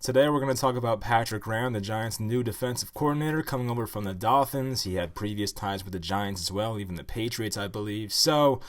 Today we're going to talk about Patrick Graham, the Giants' new defensive coordinator, coming over from the Dolphins. He had previous ties with the Giants as well, even the Patriots, I believe. So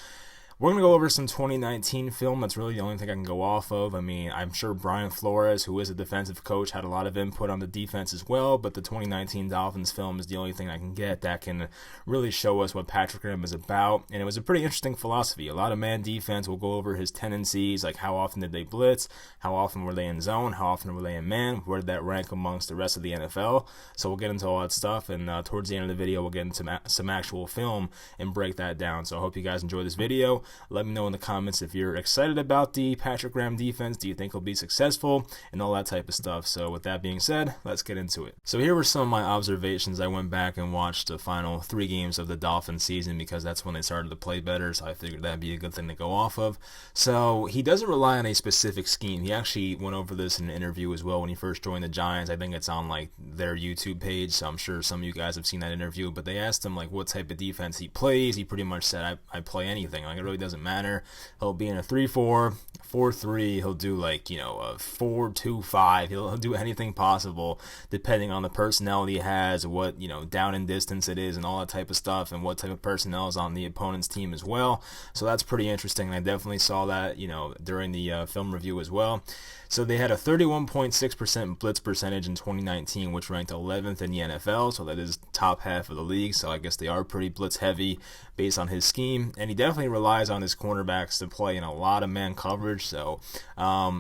we're going to go over some 2019 film. That's really the only thing I can go off of. I mean, I'm sure Brian Flores, who is a defensive coach, had a lot of input on the defense as well, but the 2019 Dolphins film is the only thing I can get that can really show us what Patrick Graham is about. And it was a pretty interesting philosophy. A lot of man defense. We'll go over his tendencies, like how often did they blitz, how often were they in zone, how often were they in man, where did that rank amongst the rest of the NFL. So we'll get into all that stuff, and towards the end of the video, we'll get into some actual film and break that down. So I hope you guys enjoy this video. Let me know in the comments if you're excited about the Patrick Graham defense. Do you think he'll be successful? And all that type of stuff. So with that being said, let's get into it. So here were some of my observations. I went back and watched the final 3 games of the Dolphins season because that's when they started to play better. So I figured that'd be a good thing to go off of. So he doesn't rely on a specific scheme. He actually went over this in an interview as well when he first joined the Giants. I think it's on like their YouTube page. So I'm sure some of you guys have seen that interview. But they asked him like what type of defense he plays. He pretty much said, I play anything. Like it really doesn't matter. He'll be in a 3-4, 4-3. He'll do like, a 4-2-5. He'll do anything possible depending on the personnel he has, what, down and distance it is and all that type of stuff, and what type of personnel is on the opponent's team as well. So that's pretty interesting. I definitely saw that, during the film review as well. So they had a 31.6% blitz percentage in 2019, which ranked 11th in the NFL. So that is top half of the league. So I guess they are pretty blitz heavy based on his scheme. And he definitely relies on his cornerbacks to play in a lot of man coverage. So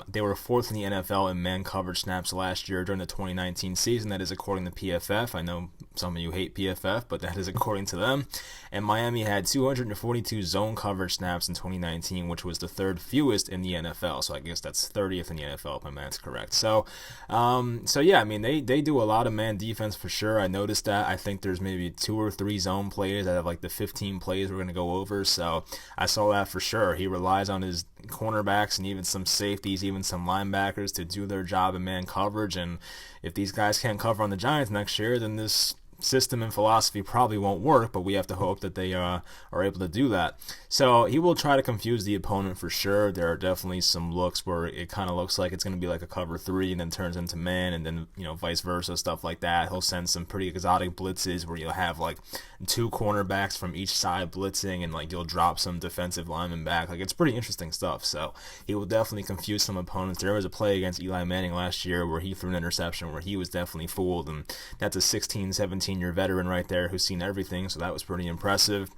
they were 4th in the NFL in man coverage snaps last year during the 2019 season. That is according to PFF. I know some of you hate PFF, but that is according to them. And Miami had 242 zone coverage snaps in 2019, which was the 3rd fewest in the NFL. So I guess that's 30th in the NFL. If my math's correct. So yeah, I mean, they do a lot of man defense for sure. I noticed that. I think there's maybe 2 or 3 zone plays out of like the 15 plays we're going to go over. So I saw that for sure. He relies on his cornerbacks and even some safeties, even some linebackers to do their job in man coverage. And if these guys can't cover on the Giants next year, then this system and philosophy probably won't work, but we have to hope that they are able to do that. So he will try to confuse the opponent for sure. There are definitely some looks where it kind of looks like it's going to be like a cover 3 and then turns into man, and then vice versa, stuff like that. He'll send some pretty exotic blitzes where you'll have like 2 cornerbacks from each side blitzing, and like you'll drop some defensive linemen back. Like it's pretty interesting stuff. So he will definitely confuse some opponents. There was a play against Eli Manning last year where he threw an interception where he was definitely fooled, and that's a 16-17-year veteran right there who's seen everything, so that was pretty impressive.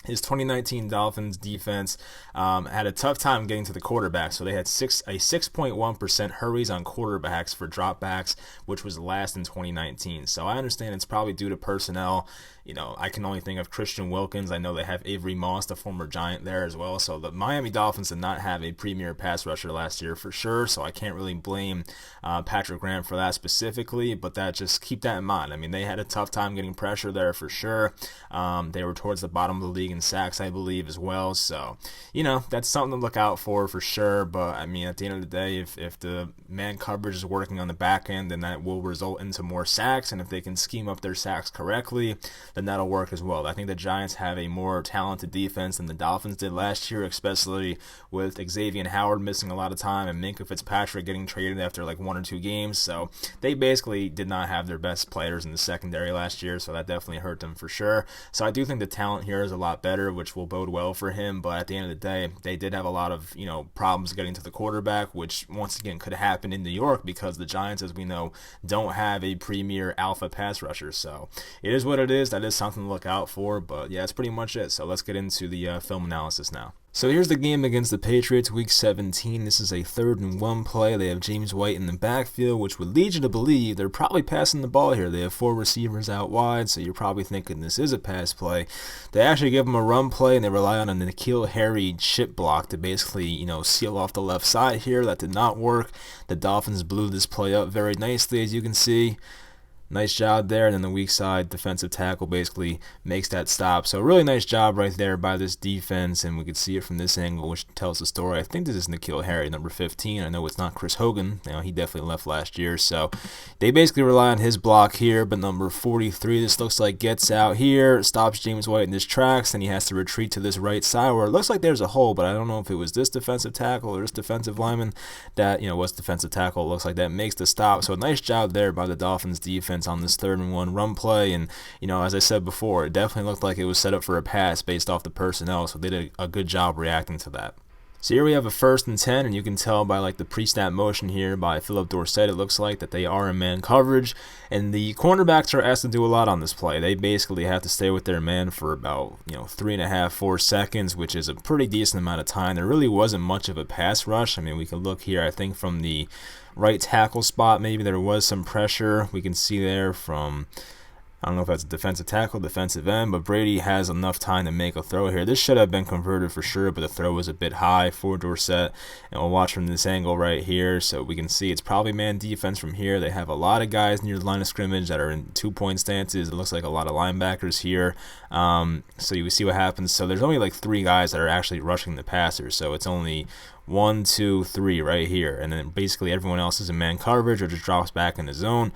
His 2019 Dolphins defense had a tough time getting to the quarterback, so they had a 6.1% hurries on quarterbacks for dropbacks, which was last in 2019. So I understand it's probably due to personnel. I can only think of Christian Wilkins. I know they have Avery Moss, the former Giant, there as well. So the Miami Dolphins did not have a premier pass rusher last year for sure, so I can't really blame Patrick Graham for that specifically, but just keep that in mind. I mean, they had a tough time getting pressure there for sure. They were towards the bottom of the league in sacks, I believe, as well. So, that's something to look out for sure. But, I mean, at the end of the day, if the man coverage is working on the back end, then that will result into more sacks. And if they can scheme up their sacks correctly, then that'll work as well. I think the Giants have a more talented defense than the Dolphins did last year, especially with Xavier Howard missing a lot of time and Minkah Fitzpatrick getting traded after like 1 or 2 games. So they basically did not have their best players in the secondary last year, so that definitely hurt them for sure. So I do think the talent here is a lot better, which will bode well for him. But at the end of the day, they did have a lot of problems getting to the quarterback, which once again could happen in New York because the Giants, as we know, don't have a premier alpha pass rusher. So it is what it is. That is something to look out for. But yeah, that's pretty much it. So let's get into the film analysis now. So here's the game against the Patriots, Week 17. This is a 3rd and 1 play. They have James White in the backfield, which would lead you to believe they're probably passing the ball here. They have 4 receivers out wide, so you're probably thinking this is a pass play. They actually give them a run play, and they rely on a N'Keal Harry chip block to basically, seal off the left side here. That did not work. The Dolphins blew this play up very nicely, as you can see. Nice job there, and then the weak side defensive tackle basically makes that stop. So really nice job right there by this defense, and we could see it from this angle, which tells the story. I think this is N'Keal Harry, number 15. I know it's not Chris Hogan. He definitely left last year, so they basically rely on his block here. But number 43, this looks like gets out here, stops James White in his tracks, and he has to retreat to this right side where it looks like there's a hole, but I don't know if it was this defensive tackle or this defensive lineman that was defensive tackle. It looks like that makes the stop. So a nice job there by the Dolphins defense on this 3rd and 1 run play. And as I said before, it definitely looked like it was set up for a pass based off the personnel, so they did a good job reacting to that. So here we have a 1st and 10, and you can tell by like the pre-snap motion here by Philip Dorsett, it looks like that they are in man coverage, and the cornerbacks are asked to do a lot on this play. They basically have to stay with their man for about 3.5, 4 seconds, which is a pretty decent amount of time. There really wasn't much of a pass rush. I mean, we can look here, I think from the right tackle spot, maybe there was some pressure. We can see there from, I don't know if that's a defensive tackle, defensive end, but Brady has enough time to make a throw here. This should have been converted for sure, but the throw was a bit high for Dorsett. And we'll watch from this angle right here, so we can see it's probably man defense from here. They have a lot of guys near the line of scrimmage that are in 2-point stances. It looks like a lot of linebackers here. So you see what happens. So there's only like 3 guys that are actually rushing the passer, so it's only 1, 2, 3 right here. And then basically everyone else is in man coverage or just drops back in the zone.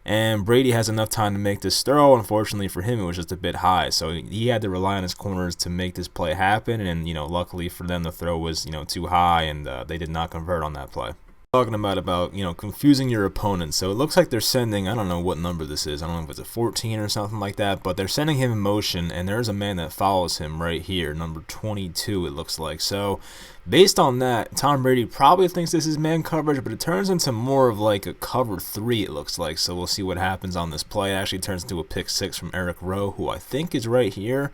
And Brady has enough time to make this throw. Unfortunately for him, it was just a bit high. So he had to rely on his corners to make this play happen. And, luckily for them, the throw was, too high, and they did not convert on that play. Talking about confusing your opponent. So it looks like they're sending, I don't know what number this is, I don't know if it's a 14 or something like that, but they're sending him in motion, and there's a man that follows him right here, number 22 it looks like. So based on that, Tom Brady probably thinks this is man coverage, but it turns into more of like a cover 3 it looks like. So we'll see what happens on this play. It actually turns into a pick 6 from Eric Rowe, who I think is right here,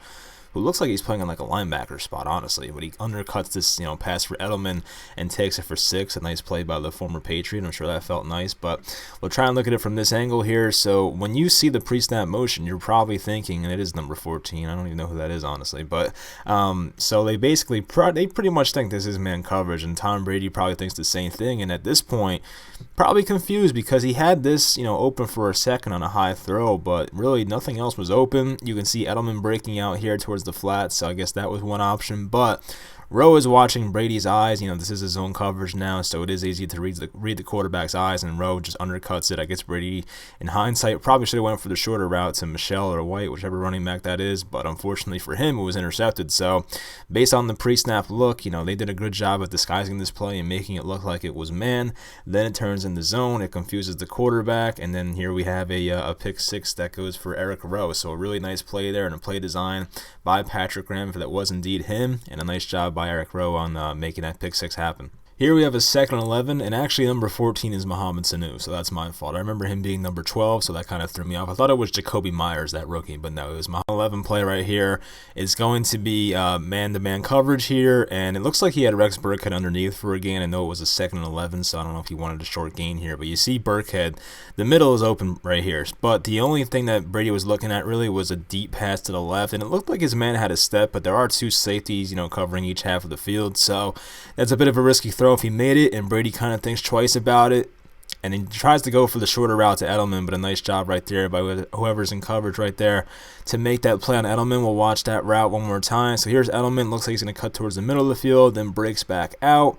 who looks like he's playing on like a linebacker spot, honestly. But he undercuts this, pass for Edelman and takes it for 6. A nice play by the former Patriot. I'm sure that felt nice. But we'll try and look at it from this angle here. So when you see the pre-snap motion, you're probably thinking, and it is number 14. I don't even know who that is, honestly. But so they basically, they pretty much think this is man coverage. And Tom Brady probably thinks the same thing. And at this point, probably confused because he had this, open for a second on a high throw. But really nothing else was open. You can see Edelman breaking out here towards the flat, so I guess that was one option. But Rowe is watching Brady's eyes. This is his zone coverage now, so it is easy to read the quarterback's eyes, and Rowe just undercuts it. I guess Brady, in hindsight, probably should have went for the shorter route to Michelle or White, whichever running back that is, but unfortunately for him, it was intercepted. So based on the pre-snap look, they did a good job at disguising this play and making it look like it was man. Then it turns into zone. It confuses the quarterback, and then here we have a pick 6 that goes for Eric Rowe. So a really nice play there and a play design by Patrick Graham, if that was indeed him, and a nice job by Eric Rowe on making that pick 6 happen. Here we have a 2nd and 11, and actually number 14 is Mohamed Sanu, so that's my fault. I remember him being number 12, so that kind of threw me off. I thought it was Jacoby Myers, that rookie, but no, it was Mohamed 11 play right here. It's going to be man-to-man coverage here, and it looks like he had Rex Burkhead underneath for a gain. I know it was a 2nd and 11, so I don't know if he wanted a short gain here, but you see Burkhead, the middle is open right here, but the only thing that Brady was looking at really was a deep pass to the left, and it looked like his man had a step, but there are 2 safeties, covering each half of the field, so that's a bit of a risky throw if he made it, and Brady kind of thinks twice about it, and he tries to go for the shorter route to Edelman, but a nice job right there by whoever's in coverage right there to make that play on Edelman. We'll watch that route one more time. So here's Edelman, looks like he's going to cut towards the middle of the field, then breaks back out.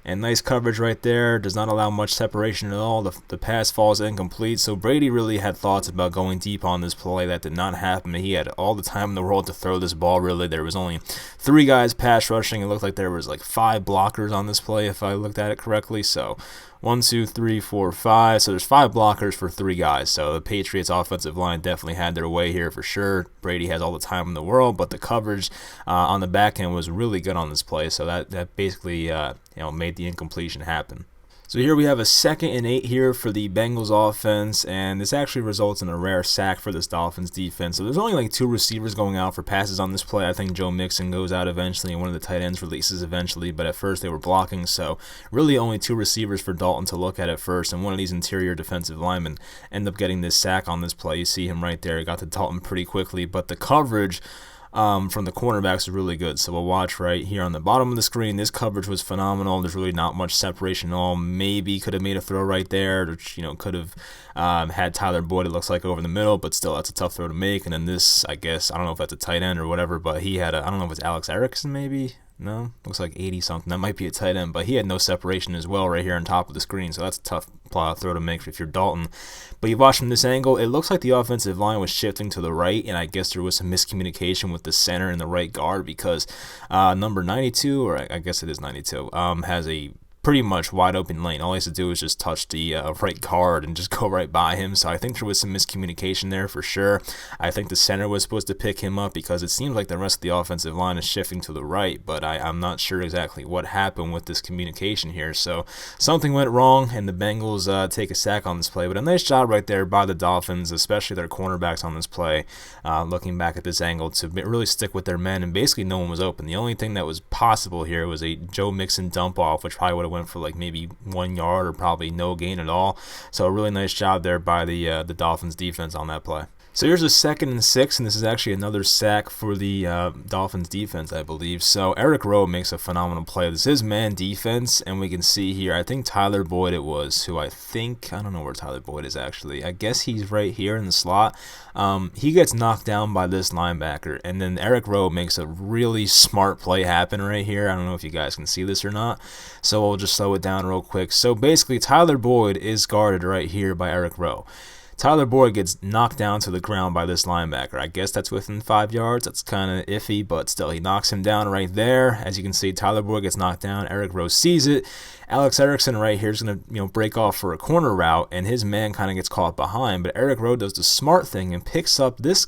And nice coverage right there. Does not allow much separation at all. The pass falls incomplete. So Brady really had thoughts about going deep on this play. That did not happen. He had all the time in the world to throw this ball, really. There was only 3 guys pass rushing. It looked like there was like 5 blockers on this play, if I looked at it correctly. So 1, 2, 3, 4, 5. So there's 5 blockers for 3 guys. So the Patriots offensive line definitely had their way here for sure. Brady has all the time in the world, but the coverage on the back end was really good on this play. So that basically made the incompletion happen. So here we have a 2nd and 8 here for the Bengals offense, and this actually results in a rare sack for this Dolphins defense. So there's only like 2 receivers going out for passes on this play. I think Joe Mixon goes out eventually, and one of the tight ends releases eventually, but at first they were blocking, so really only 2 receivers for Dalton to look at first, and one of these interior defensive linemen end up getting this sack on this play. You see him right there. He got to Dalton pretty quickly, but the coverage from the cornerbacks is really good. So we'll watch right here on the bottom of the screen. This coverage was phenomenal. There's really not much separation at all. Maybe could have made a throw right there, which, could have had Tyler Boyd, it looks like, over the middle, but still, that's a tough throw to make. And then this, I guess, I don't know if that's a tight end or whatever, but he had I don't know if it's Alex Erickson maybe. No, looks like 80 something. That might be a tight end, but he had no separation as well right here on top of the screen, so that's a tough throw to make if you're Dalton. But you watch from this angle, it looks like the offensive line was shifting to the right, and I guess there was some miscommunication with the center and the right guard because number 92, or I guess it is 92, has a pretty much wide open lane. All he has to do is just touch the right guard and just go right by him. So I think there was some miscommunication there for sure. I think the center was supposed to pick him up because it seems like the rest of the offensive line is shifting to the right, but I'm not sure exactly what happened with this communication here. So something went wrong, and the Bengals take a sack on this play. But a nice job right there by the Dolphins, especially their cornerbacks on this play, looking back at this angle to really stick with their men, and basically no one was open. The only thing that was possible here was a Joe Mixon dump off, which probably would have went for like maybe 1 yard or probably no gain at all. So a really nice job there by the Dolphins defense on that play. So here's a 2nd and 6, and this is actually another sack for the Dolphins defense, I believe. So Eric Rowe makes a phenomenal play. This is man defense, and we can see here, I think Tyler Boyd it was, who I don't know where Tyler Boyd is actually. I guess he's right here in the slot. He gets knocked down by this linebacker, and then Eric Rowe makes a really smart play happen right here. I don't know if you guys can see this or not, so we'll just slow it down real quick. So basically, Tyler Boyd is guarded right here by Eric Rowe. Tyler Boyd gets knocked down to the ground by this linebacker. I guess that's within 5 yards. That's kind of iffy, but still, he knocks him down right there. As you can see, Tyler Boyd gets knocked down. Eric Rowe sees it. Alex Erickson right here is going to break off for a corner route, and his man kind of gets caught behind. But Eric Rowe does the smart thing and picks up this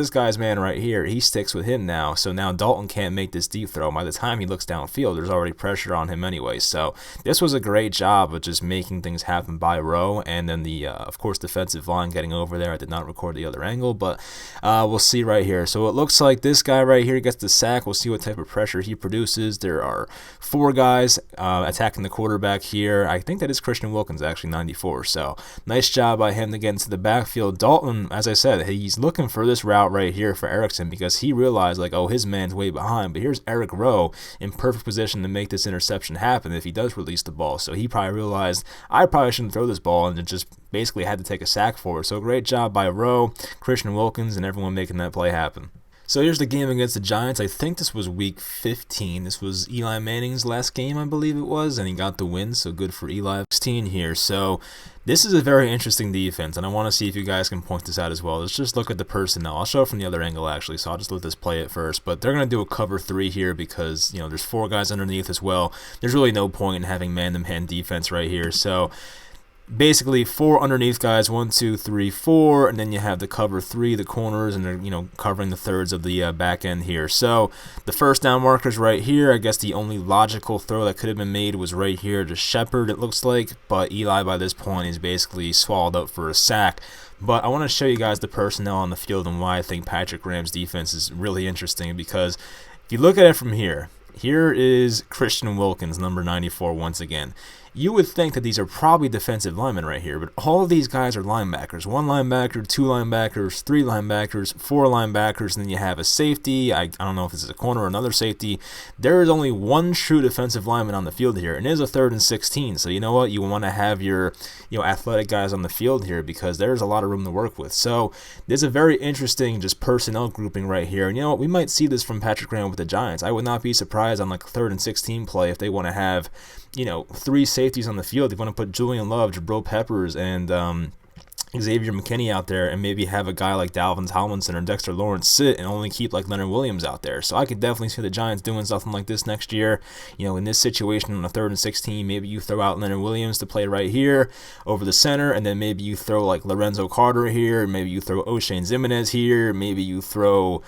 guy's man right here. He sticks with him now, so now Dalton can't make this deep throw. By the time he looks downfield, there's already pressure on him anyway. So this was a great job of just making things happen by Rowe, and then the of course defensive line getting over there. I did not record the other angle, but we'll see right here. So it looks like this guy right here gets the sack. We'll see what type of pressure he produces. There are 4 guys attacking the quarterback here. I think that is Christian Wilkins, actually, 94. So nice job by him to get into the backfield. Dalton, as I said, he's looking for this route right here for Erickson because he realized, like, oh, his man's way behind. But here's Eric Rowe in perfect position to make this interception happen if he does release the ball. So he probably realized, I probably shouldn't throw this ball, and it just basically had to take a sack for it. So great job by Rowe, Christian Wilkins, and everyone making that play happen. So here's the game against the Giants. I think this was week 15. This was Eli Manning's last game, I believe it was, and he got the win, so good for Eli. 16 here. So this is a very interesting defense, and I want to see if you guys can point this out as well. Let's just look at the personnel. I'll show it from the other angle, actually, so I'll just let this play it first. But they're going to do a cover 3 here because, there's 4 guys underneath as well. There's really no point in having man-to-man defense right here. So basically 4 underneath guys, 1, 2, 3, 4, and then you have the cover 3, the corners, and they're covering the thirds of the back end here. So the first down markers right here. I guess the only logical throw that could have been made was right here to Shepard, it looks like, but Eli by this point is basically swallowed up for a sack. But I want to show you guys the personnel on the field and why I think Patrick Graham's defense is really interesting, because if you look at it from here is Christian Wilkins, number 94, once again. You would think that these are probably defensive linemen right here, but all of these guys are linebackers. 1 linebacker, 2 linebackers, 3 linebackers, 4 linebackers, and then you have a safety. I don't know if this is a corner or another safety. There is only 1 true defensive lineman on the field here, and it is a 3rd and 16. So you know what? You want to have your athletic guys on the field here because there's a lot of room to work with. So there's a very interesting just personnel grouping right here. And we might see this from Patrick Graham with the Giants. I would not be surprised on like a 3rd and 16 play if they want to have 3 safeties on the field. They want to put Julian Love, Jabril Peppers, and Xavier McKinney out there, and maybe have a guy like Dalvin Tomlinson or Dexter Lawrence sit and only keep like Leonard Williams out there. So I could definitely see the Giants doing something like this next year. In this situation on a 3rd and 16, maybe you throw out Leonard Williams to play right here over the center, and then maybe you throw like Lorenzo Carter here, maybe you throw O'Shane Zimenez here, maybe you throw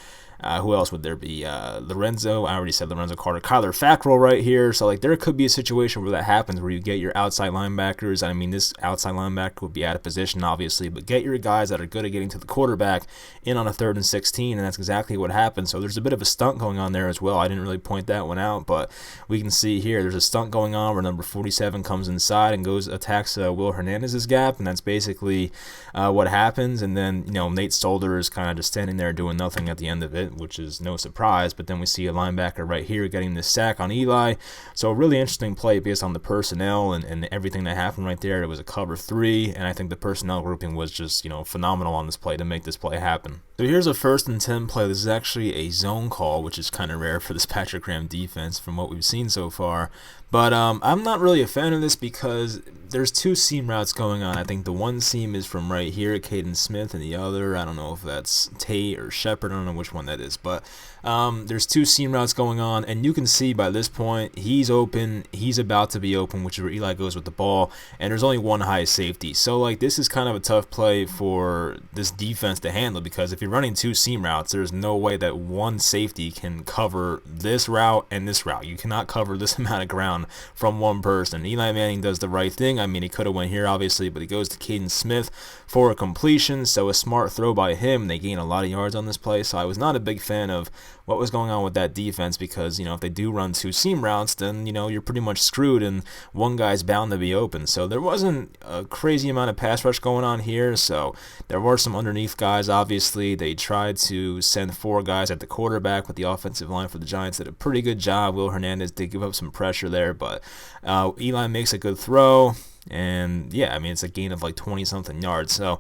who else would there be? Lorenzo, I already said Lorenzo Carter. Kyler Fackrell right here. So, there could be a situation where that happens, where you get your outside linebackers. I mean, this outside linebacker would be out of position, obviously, but get your guys that are good at getting to the quarterback in on a 3rd and 16, and that's exactly what happened. So, there's a bit of a stunt going on there as well. I didn't really point that one out, but we can see here there's a stunt going on where number 47 comes inside and attacks Will Hernandez's gap, and that's basically what happens. And then, Nate Solder is kind of just standing there doing nothing at the end of it. it, which is no surprise, but then we see a linebacker right here getting this sack on Eli. So a really interesting play based on the personnel and everything that happened right there. It was a cover 3, and I think the personnel grouping was just, phenomenal on this play to make this play happen. So here's a 1st and 10 play. This is actually a zone call, which is kind of rare for this Patrick Graham defense from what we've seen so far. But I'm not really a fan of this because there's 2 seam routes going on. I think the one seam is from right here, Caden Smith, and the other, I don't know if that's Tate or Shepard. I don't know which one that is. But there's 2 seam routes going on, and you can see by this point he's open. He's about to be open, which is where Eli goes with the ball, and there's only one high safety. So this is kind of a tough play for this defense to handle, because if you're running 2 seam routes, there's no way that one safety can cover this route and this route. You cannot cover this amount of ground from one person. Eli Manning does the right thing. I mean, he could have went here, obviously, but he goes to Caden Smith for a completion, so a smart throw by him. They gain a lot of yards on this play, so I was not a big fan of what was going on with that defense, because, if they do run 2 seam routes, then, you're pretty much screwed, and one guy's bound to be open. So there wasn't a crazy amount of pass rush going on here, so there were some underneath guys, obviously. They tried to send 4 guys at the quarterback, but the offensive line for the Giants did a pretty good job. Will Hernandez did give up some pressure there, but Eli makes a good throw, and yeah, I mean, it's a gain of like 20-something yards. So,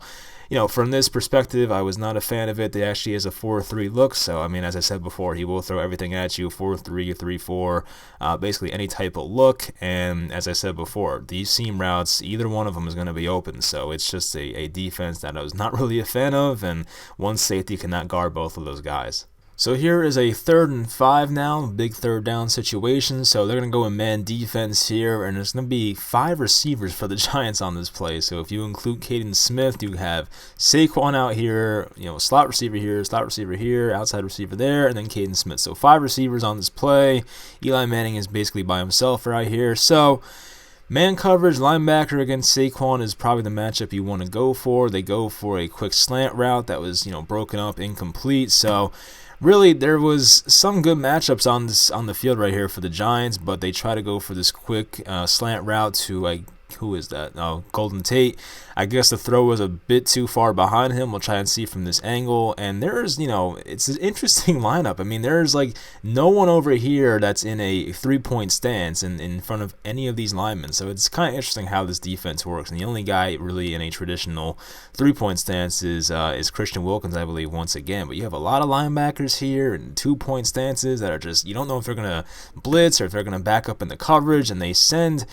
from this perspective, I was not a fan of it. They actually has a 4-3 look, so I mean, as I said before, he will throw everything at you, 4-3, 3-4, basically any type of look. And as I said before, these seam routes, either one of them is going to be open, so it's just a defense that I was not really a fan of, and one safety cannot guard both of those guys. So here is a 3rd and 5 now, big 3rd down situation. So they're going to go in man defense here, and there's going to be 5 receivers for the Giants on this play. So if you include Caden Smith, you have Saquon out here, slot receiver here, outside receiver there, and then Caden Smith. So 5 receivers on this play. Eli Manning is basically by himself right here. So man coverage, linebacker against Saquon is probably the matchup you want to go for. They go for a quick slant route that was, broken up, incomplete. So really, there was some good matchups on the field right here for the Giants, but they try to go for this quick slant route to who is that? Oh, Golden Tate. I guess the throw was a bit too far behind him. We'll try and see from this angle. And there's, it's an interesting lineup. I mean, there's no one over here that's in a 3-point stance in front of any of these linemen. So it's kind of interesting how this defense works. And the only guy really in a traditional 3-point stance is Christian Wilkins, I believe, once again. But you have a lot of linebackers here and 2-point stances that are just, you don't know if they're going to blitz or if they're going to back up in the coverage, and they send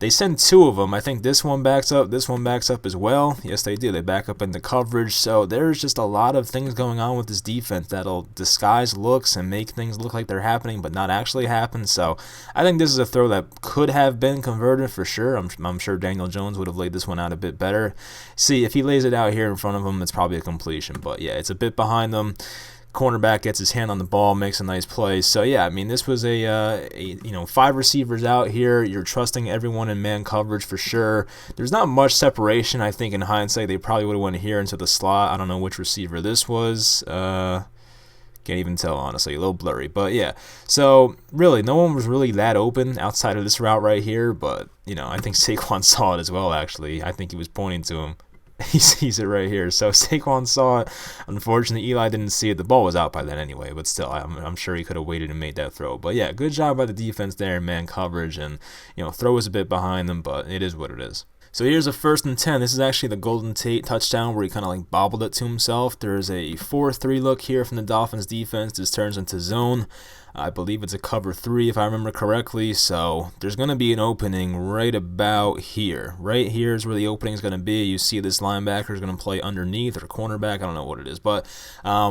2 of them. I think this one backs up as well. Yes, they do. They back up in the coverage. So there's just a lot of things going on with this defense that'll disguise looks and make things look like they're happening but not actually happen. So I think this is a throw that could have been converted for sure. I'm sure Daniel Jones would have laid this one out a bit better. See, if he lays it out here in front of him, it's probably a completion. But yeah, it's a bit behind them. Cornerback gets his hand on the ball, makes a nice play. So yeah, I mean, this was a 5 receivers out here. You're trusting everyone in man coverage for sure. There's not much separation. I think in hindsight they probably would have went here into the slot. I don't know which receiver this was. Can't even tell, honestly, a little blurry. But yeah, so really no one was really that open outside of this route right here. But I think Saquon saw it as well. Actually, I think he was pointing to him. He sees it right here. So Saquon saw it. Unfortunately, Eli didn't see it. The ball was out by then anyway, but still, I'm sure he could have waited and made that throw. But yeah, good job by the defense there in man coverage, and throw was a bit behind them, but it is what it is. So here's a 1st and 10. This is actually the Golden Tate touchdown where he kind of bobbled it to himself. There's a 4-3 look here from the Dolphins defense. This turns into zone. I believe it's a cover 3 if I remember correctly. So there's going to be an opening right about here. Right here is where the opening is going to be. You see this linebacker is going to play underneath, or cornerback. I don't know what it is. But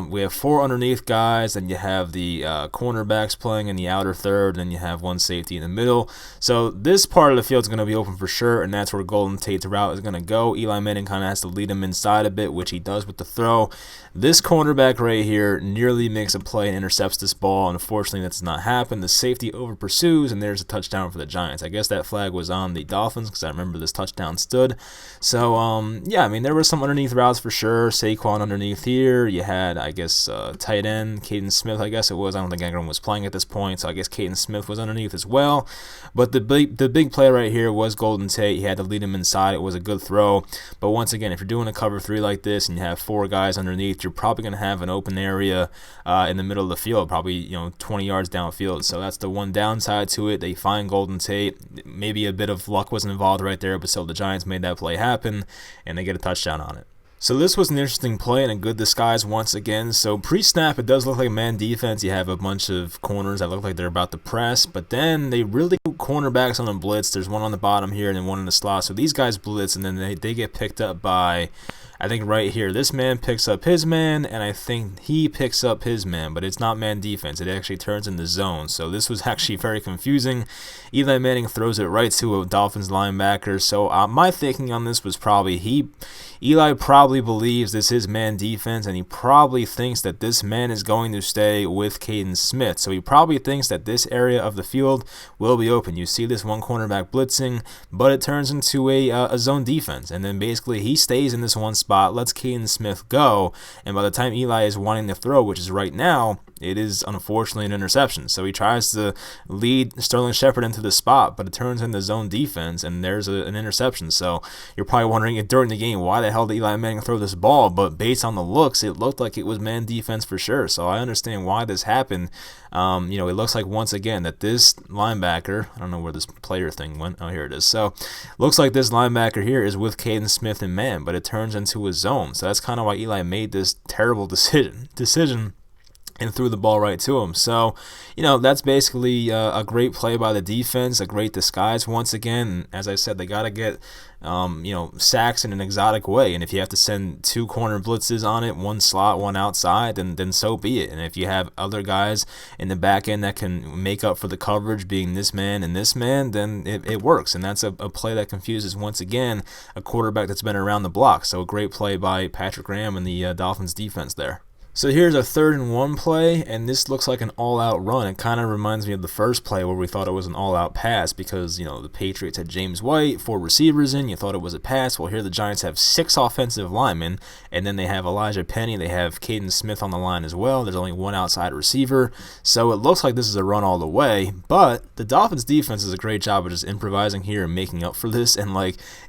we have 4 underneath guys. Then you have the cornerbacks playing in the outer third. Then you have one safety in the middle. So this part of the field is going to be open for sure. And that's where Golden Tate's route is going to go. Eli Manning kind of has to lead him inside a bit, which he does with the throw. This cornerback right here nearly makes a play and intercepts this ball. Unfortunately, unfortunately, that does not happen. The safety over pursues, and there's a touchdown for the Giants. I guess that flag was on the Dolphins because I remember this touchdown stood. So, yeah, I mean, there were some underneath routes for sure. Saquon underneath here. You had, I guess, tight end, Caden Smith, I guess it was. I don't think anyone was playing at this point, so I guess Caden Smith was underneath as well. But the big play right here was Golden Tate. He had to lead him inside. It was a good throw. But once again, if you're doing a cover 3 like this and you have 4 guys underneath, you're probably going to have an open area in the middle of the field, probably 20 yards downfield. So that's the one downside to it. They find Golden Tate. Maybe a bit of luck was involved right there, but still the Giants made that play happen, and they get a touchdown on it. So this was an interesting play and a good disguise once again. So pre-snap, it does look like man defense. You have a bunch of corners that look like they're about to press, but then they really put cornerbacks on the blitz. There's one on the bottom here and then one in the slot. So these guys blitz, and then they get picked up by, I think right here, this man picks up his man, and I think he picks up his man, but it's not man defense. It actually turns into zone. So this was actually very confusing. Eli Manning throws it right to a Dolphins linebacker. So my thinking on this was probably Eli probably believes this is man defense, and he probably thinks that this man is going to stay with Caden Smith. So he probably thinks that this area of the field will be open. You see this one cornerback blitzing, but it turns into a zone defense, and then basically he stays in this one spot, lets Caden Smith go, and by the time Eli is wanting to throw, which is right now, it is unfortunately an interception. So he tries to lead Sterling Shepard into the spot, but it turns into zone defense, and there's an interception. So you're probably wondering during the game, why the hell did Eli Manning throw this ball? But based on the looks, it looked like it was man defense for sure. So I understand why this happened. It looks like once again that this linebacker, I don't know where this player thing went. Oh, here it is. So looks like this linebacker here is with Caden Smith and man, but it turns into a zone. So that's kind of why Eli made this terrible decision and threw the ball right to him. So, that's basically a great play by the defense, a great disguise once again. As I said, they got to get, sacks in an exotic way. And if you have to send 2 corner blitzes on it, 1 slot, 1 outside, then so be it. And if you have other guys in the back end that can make up for the coverage being this man and this man, then it works. And that's a play that confuses, once again, a quarterback that's been around the block. So a great play by Patrick Graham and the Dolphins defense there. So here's a 3rd and 1 play, and this looks like an all-out run. It kind of reminds me of the first play where we thought it was an all-out pass because, the Patriots had James White, 4 receivers in. You thought it was a pass. Well, here the Giants have 6 offensive linemen, and then they have Elijah Penny. They have Caden Smith on the line as well. There's only 1 outside receiver. So it looks like this is a run all the way, but the Dolphins defense does a great job of just improvising here and making up for this. And,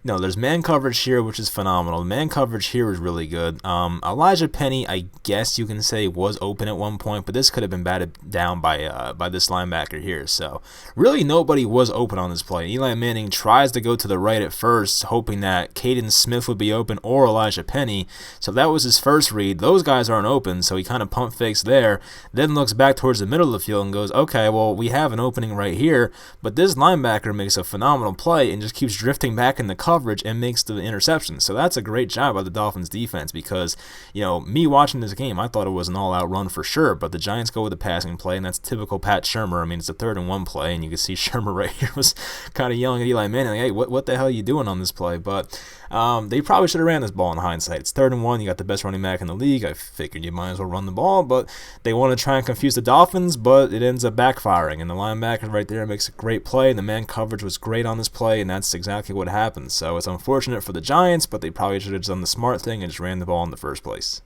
there's man coverage here, which is phenomenal. The man coverage here is really good. Elijah Penny, I guess you can say, was open at one point, but this could have been batted down by this linebacker here. So really nobody was open on this play. Eli Manning tries to go to the right at first, hoping that Caden Smith would be open or Elijah Penny. So that was his first read. Those guys aren't open, so he kind of pump fakes there, then looks back towards the middle of the field and goes, okay, well, we have an opening right here, but this linebacker makes a phenomenal play and just keeps drifting back in the coverage and makes the interception. So that's a great job by the Dolphins defense because, me watching this game, I thought it was an all-out run for sure, but the Giants go with the passing play, and that's typical Pat Shurmur. I mean, it's a 3rd and 1 play, and you can see Shurmur right here was kind of yelling at Eli Manning, hey, what the hell are you doing on this play? But they probably should have ran this ball in hindsight. It's 3rd and 1. You got the best running back in the league. I figured you might as well run the ball, but they want to try and confuse the Dolphins, but it ends up backfiring, and the linebacker right there makes a great play, and the man coverage was great on this play, and that's exactly what happened. So it's unfortunate for the Giants, but they probably should have done the smart thing and just ran the ball in the first place.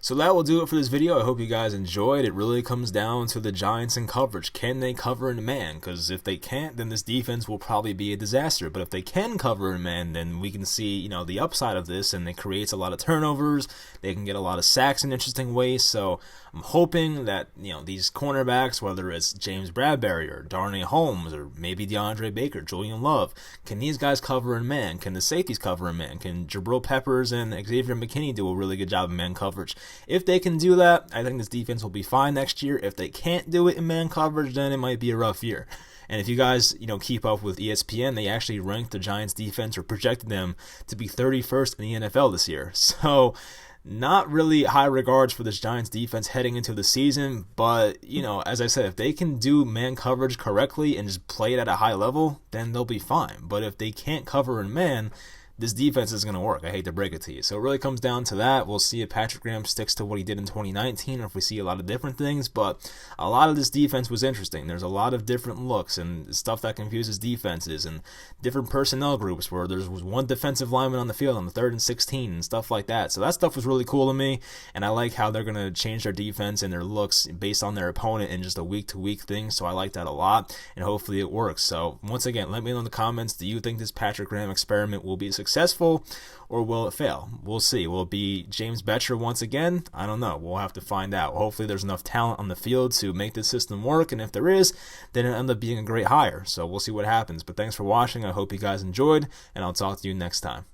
So that will do it for this video. I hope you guys enjoyed. It really comes down to the Giants in coverage. Can they cover in man? Because if they can't, then this defense will probably be a disaster. But if they can cover in man, then we can see, the upside of this, and it creates a lot of turnovers. They can get a lot of sacks in interesting ways. So I'm hoping that, these cornerbacks, whether it's James Bradbury or Darnay Holmes or maybe DeAndre Baker, Julian Love, can these guys cover in man? Can the safeties cover in man? Can Jabril Peppers and Xavier McKinney do a really good job in man coverage? If they can do that, I think this defense will be fine next year. If they can't do it in man coverage, then it might be a rough year. And if you guys, keep up with ESPN, they actually ranked the Giants defense or projected them to be 31st in the NFL this year. So not really high regards for this Giants defense heading into the season, but, as I said, if they can do man coverage correctly and just play it at a high level, then they'll be fine. But if they can't cover in man, this defense is going to work. I hate to break it to you. So it really comes down to that. We'll see if Patrick Graham sticks to what he did in 2019 or if we see a lot of different things. But a lot of this defense was interesting. There's a lot of different looks and stuff that confuses defenses and different personnel groups where there was one defensive lineman on the field on the 3rd and 16 and stuff like that. So that stuff was really cool to me. And I like how they're going to change their defense and their looks based on their opponent in just a week-to-week thing. So I like that a lot. And hopefully it works. So once again, let me know in the comments, do you think this Patrick Graham experiment will be successful or will it fail? We'll see. Will it be James Betcher once again? I don't know. We'll have to find out. Hopefully there's enough talent on the field to make this system work, and if there is, then it'll end up being a great hire. So we'll see what happens. But thanks for watching. I hope you guys enjoyed, and I'll talk to you next time.